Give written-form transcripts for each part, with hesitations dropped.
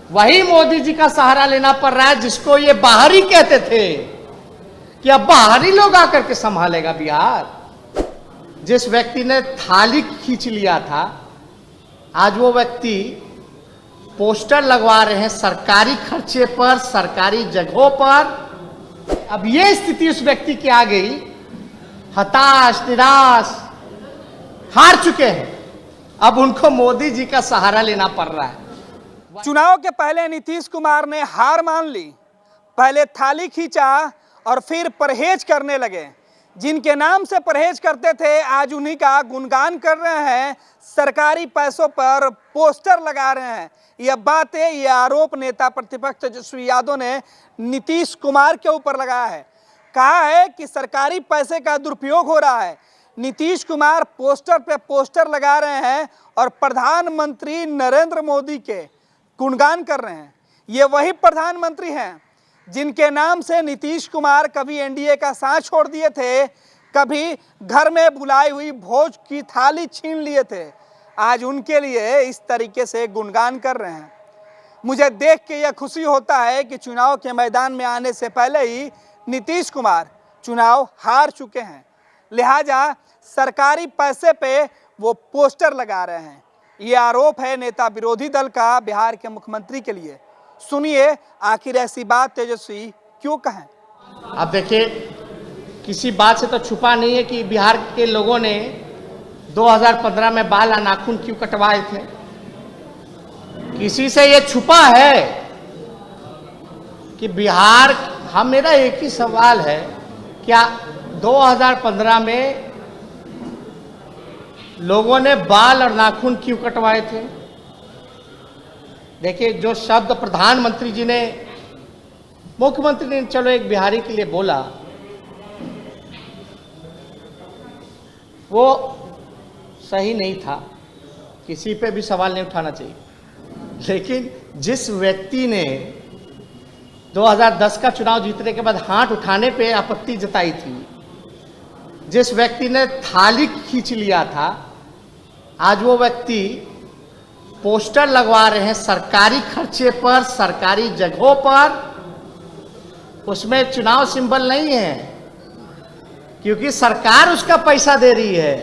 वही मोदी जी का सहारा लेना पड़ रहा है, जिसको ये बाहरी कहते थे कि अब बाहरी लोग आकर के संभालेगा बिहार। जिस व्यक्ति ने थाली खींच लिया था, आज वो व्यक्ति पोस्टर लगवा रहे हैं सरकारी खर्चे पर, सरकारी जगहों पर। अब ये स्थिति उस व्यक्ति की आ गई, हताश, निराश, हार चुके हैं। अब उनको मोदी जी का सहारा लेना पड़ रहा है। चुनाव के पहले नीतीश कुमार ने हार मान ली, पहले थाली खींचा और फिर परहेज करने लगे। जिनके नाम से परहेज करते थे आज उन्हीं का गुणगान कर रहे हैं, सरकारी पैसों पर पोस्टर लगा रहे हैं। यह बातें, यह आरोप नेता प्रतिपक्ष तेजस्वी यादव ने नीतीश कुमार के ऊपर लगाया है। कहा है कि सरकारी पैसे का दुरुपयोग हो रहा है। नीतीश कुमार पोस्टर पे पोस्टर लगा रहे हैं और प्रधानमंत्री नरेंद्र मोदी के गुणगान कर रहे हैं। ये वही प्रधानमंत्री हैं जिनके नाम से नीतीश कुमार कभी एनडीए का साथ छोड़ दिए थे, कभी घर में बुलाई हुई भोज की थाली छीन लिए थे। आज उनके लिए इस तरीके से गुणगान कर रहे हैं। मुझे देख के यह खुशी होता है कि चुनाव के मैदान में आने से पहले ही नीतीश कुमार चुनाव हार चुके हैं, लिहाजा सरकारी पैसे पे वो पोस्टर लगा रहे हैं। ये आरोप है नेता विरोधी दल का बिहार के मुख्यमंत्री के लिए। सुनिए आखिर ऐसी बात तेजस्वी क्यों कहें। अब देखिए, किसी बात से तो छुपा नहीं है कि बिहार के लोगों ने 2015 में बाल और नाखून क्यों कटवाए थे। किसी से ये छुपा है कि बिहार, मेरा एक ही सवाल है, क्या 2015 में लोगों ने बाल और नाखून क्यों कटवाए थे? देखिए, जो शब्द प्रधानमंत्री जी ने, मुख्यमंत्री ने चलो एक बिहारी के लिए बोला, वो सही नहीं था, किसी पे भी सवाल नहीं उठाना चाहिए। लेकिन जिस व्यक्ति ने 2010 का चुनाव जीतने के बाद हाथ उठाने पे आपत्ति जताई थी, जिस व्यक्ति ने थाली खींच लिया था, आज वो व्यक्ति पोस्टर लगवा रहे हैं सरकारी खर्चे पर, सरकारी जगहों पर। उसमें चुनाव सिंबल नहीं है, क्योंकि सरकार उसका पैसा दे रही है।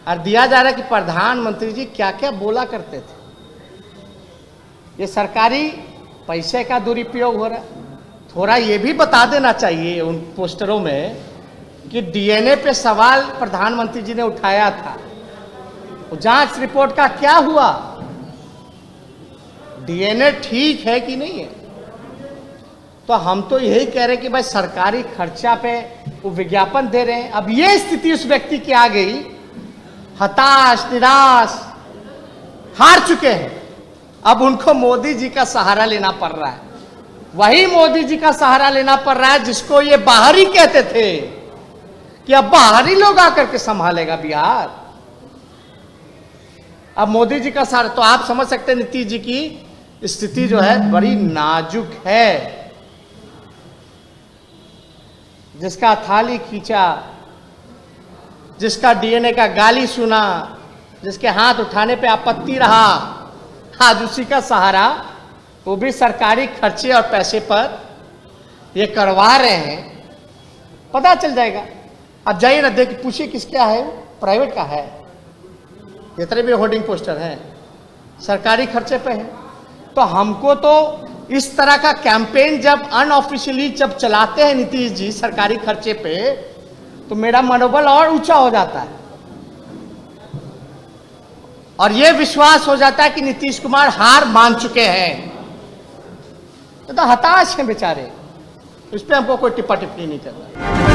और दिया जा रहा है कि प्रधानमंत्री जी क्या क्या बोला करते थे। ये सरकारी पैसे का दुरुपयोग हो रहा है। थोड़ा ये भी बता देना चाहिए उन पोस्टरों में कि डीएनए पे सवाल प्रधानमंत्री जी ने उठाया था, जांच रिपोर्ट का क्या हुआ, डीएनए ठीक है कि नहीं है। तो हम तो यही कह रहे हैं कि भाई सरकारी खर्चा पे वो विज्ञापन दे रहे हैं। अब ये स्थिति उस व्यक्ति की आ गई, हताश, निराश, हार चुके हैं। अब उनको मोदी जी का सहारा लेना पड़ रहा है। वही मोदी जी का सहारा लेना पड़ रहा है, जिसको ये बाहरी कहते थे कि अब बाहरी लोग आकर के संभालेगा बिहार। अब मोदी जी का सहारा, तो आप समझ सकते हैं नीतीश जी की स्थिति जो है बड़ी नाजुक है। जिसका थाली खींचा, जिसका डीएनए का गाली सुना, जिसके हाथ उठाने पे आपत्ति रहा, आज उसी का सहारा, वो भी सरकारी खर्चे और पैसे पर ये करवा रहे हैं। पता चल जाएगा। अब जाइए ना, देख पूछिए किसका है, प्राइवेट का है। जितने भी होर्डिंग पोस्टर हैं सरकारी खर्चे पे हैं। तो हमको तो इस तरह का कैंपेन जब अनऑफिशियली जब चलाते हैं नीतीश जी सरकारी खर्चे पे, तो मेरा मनोबल और ऊंचा हो जाता है और यह विश्वास हो जाता है कि नीतीश कुमार हार मान चुके हैं। तो हताश हैं बेचारे, इस पे हमको कोई टिप्पणी नहीं करना।